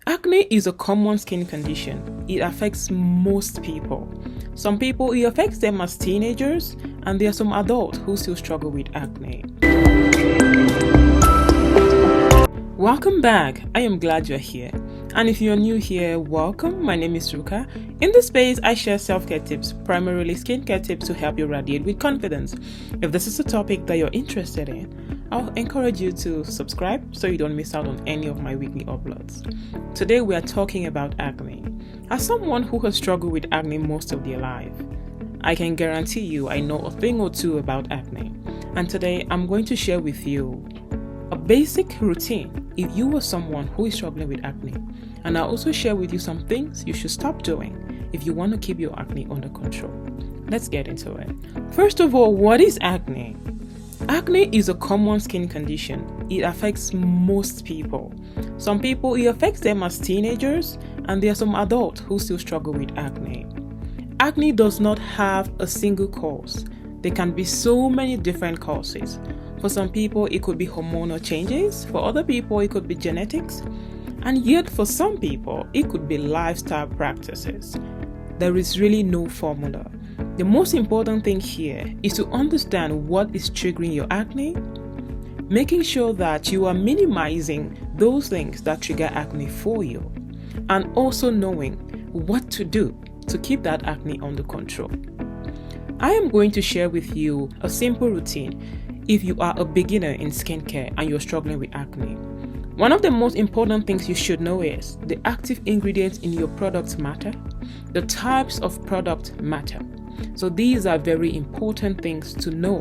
Acne is a common skin condition. It affects most people. Some people, it affects them as teenagers, and there are some adults who still struggle with acne. Welcome back. I am glad you're here. And if you're new here, welcome. My name is Ruka. In this space, I share self-care tips, primarily skincare tips to help you radiate with confidence. If this is a topic that you're interested in, I'll encourage you to subscribe so you don't miss out on any of my weekly uploads. Today, we are talking about acne. As someone who has struggled with acne most of their life, I can guarantee you I know a thing or two about acne. And today, I'm going to share with you a basic routine if you are someone who is struggling with acne, and I'll also share with you some things you should stop doing if you want to keep your acne under control. Let's get into it. First of all, what is acne? Acne is a common skin condition. It affects most people. Some people, it affects them as teenagers, and there are some adults who still struggle with acne. Acne does not have a single cause. There can be so many different causes. For some people, it could be hormonal changes. For other people, it could be genetics. And yet, for some people, it could be lifestyle practices. There is really no formula. The most important thing here is to understand what is triggering your acne, making sure that you are minimizing those things that trigger acne for you, and also knowing what to do to keep that acne under control. I am going to share with you a simple routine if you are a beginner in skincare and you're struggling with acne. One of the most important things you should know is the active ingredients in your products matter. The types of product matter. So these are very important things to know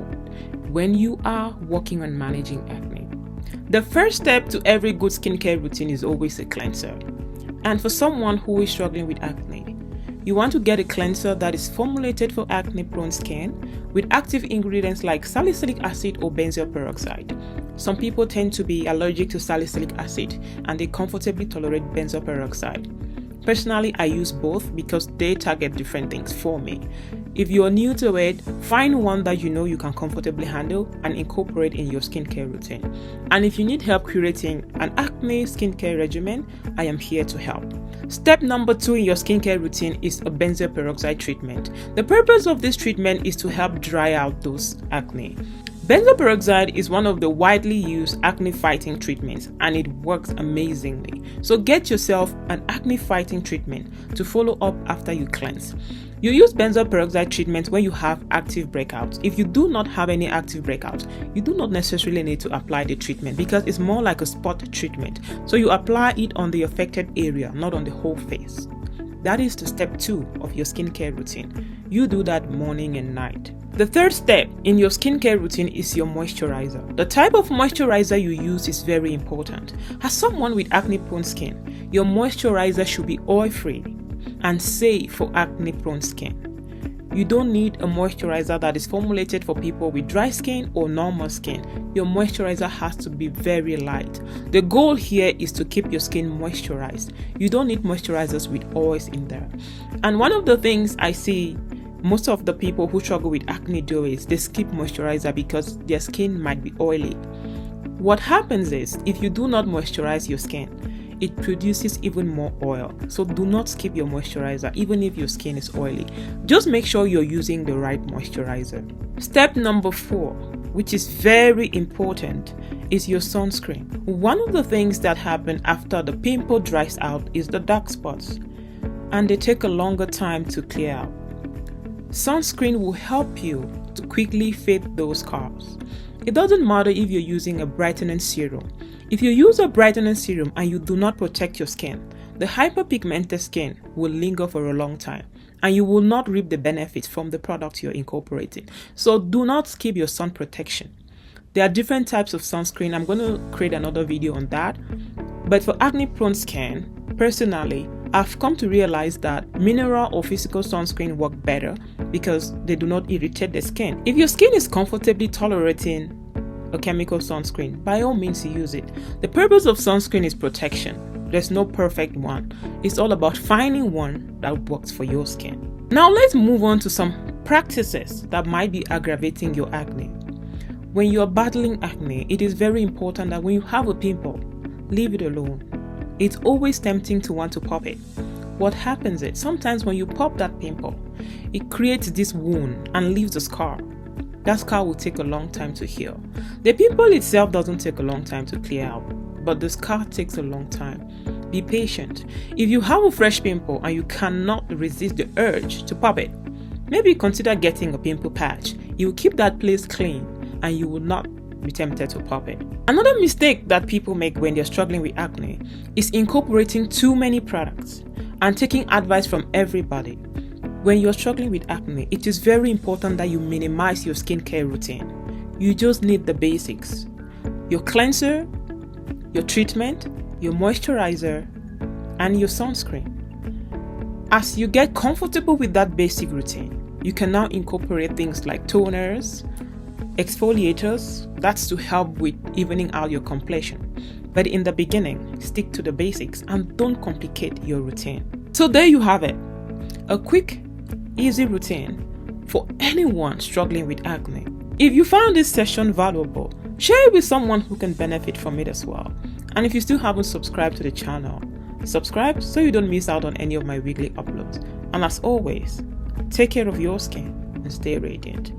when you are working on managing acne. The first step to every good skincare routine is always a cleanser. And for someone who is struggling with acne, you want to get a cleanser that is formulated for acne-prone skin with active ingredients like salicylic acid or benzoyl peroxide. Some people tend to be allergic to salicylic acid and they comfortably tolerate benzoyl peroxide. Personally, I use both because they target different things for me. If you are new to it, find one that you know you can comfortably handle and incorporate in your skincare routine. And if you need help creating an acne skincare regimen, I am here to help. Step number 2 in your skincare routine is a benzoyl peroxide treatment. The purpose of this treatment is to help dry out those acne. Benzoyl peroxide is one of the widely used acne fighting treatments and it works amazingly. So get yourself an acne fighting treatment to follow up after you cleanse. You use benzoyl peroxide treatment when you have active breakouts. If you do not have any active breakouts, you do not necessarily need to apply the treatment because it's more like a spot treatment. So you apply it on the affected area, not on the whole face. That is the step 2 of your skincare routine. You do that morning and night. The third step in your skincare routine is your moisturizer. The type of moisturizer you use is very important. As someone with acne-prone skin, your moisturizer should be oil-free and safe for acne-prone skin. You don't need a moisturizer that is formulated for people with dry skin or normal skin. Your moisturizer has to be very light. The goal here is to keep your skin moisturized. You don't need moisturizers with oils in there. And one of the things I see most of the people who struggle with acne do is they skip moisturizer because their skin might be oily. What happens is if you do not moisturize your skin, it produces even more oil. So do not skip your moisturizer even if your skin is oily. Just make sure you're using the right moisturizer. Step number 4, which is very important, is your sunscreen. One of the things that happen after the pimple dries out is the dark spots, and they take a longer time to clear out. Sunscreen will help you to quickly fade those scars. It doesn't matter if you're using a brightening serum. If you use a brightening serum and you do not protect your skin, the hyperpigmented skin will linger for a long time and you will not reap the benefits from the product you're incorporating. So do not skip your sun protection. There are different types of sunscreen. I'm going to create another video on that. But for acne-prone skin, personally, I've come to realize that mineral or physical sunscreen work better because they do not irritate the skin. If your skin is comfortably tolerating a chemical sunscreen, by all means use it. The purpose of sunscreen is protection. There's no perfect one. It's all about finding one that works for your skin. Now let's move on to some practices that might be aggravating your acne. When you're battling acne, it is very important that when you have a pimple, leave it alone. it's always tempting to want to pop it. What happens is, sometimes when you pop that pimple, it creates this wound and leaves a scar. That scar will take a long time to heal. The pimple itself doesn't take a long time to clear out, but the scar takes a long time. Be patient. If you have a fresh pimple and you cannot resist the urge to pop it, maybe consider getting a pimple patch. It will keep that place clean and you will not be tempted to pop it. Another mistake that people make when they're struggling with acne is incorporating too many products and taking advice from everybody. When you're struggling with acne, it is very important that you minimize your skincare routine. You just need the basics: your cleanser, your treatment, your moisturizer, and your sunscreen. As you get comfortable with that basic routine, you can now incorporate things like toners, exfoliators. That's to help with evening out your complexion. But in the beginning, stick to the basics and don't complicate your routine. So there you have it. A quick, easy routine for anyone struggling with acne. If you found this session valuable, share it with someone who can benefit from it as well. And if you still haven't subscribed to the channel, subscribe so you don't miss out on any of my weekly uploads. And as always, take care of your skin and stay radiant.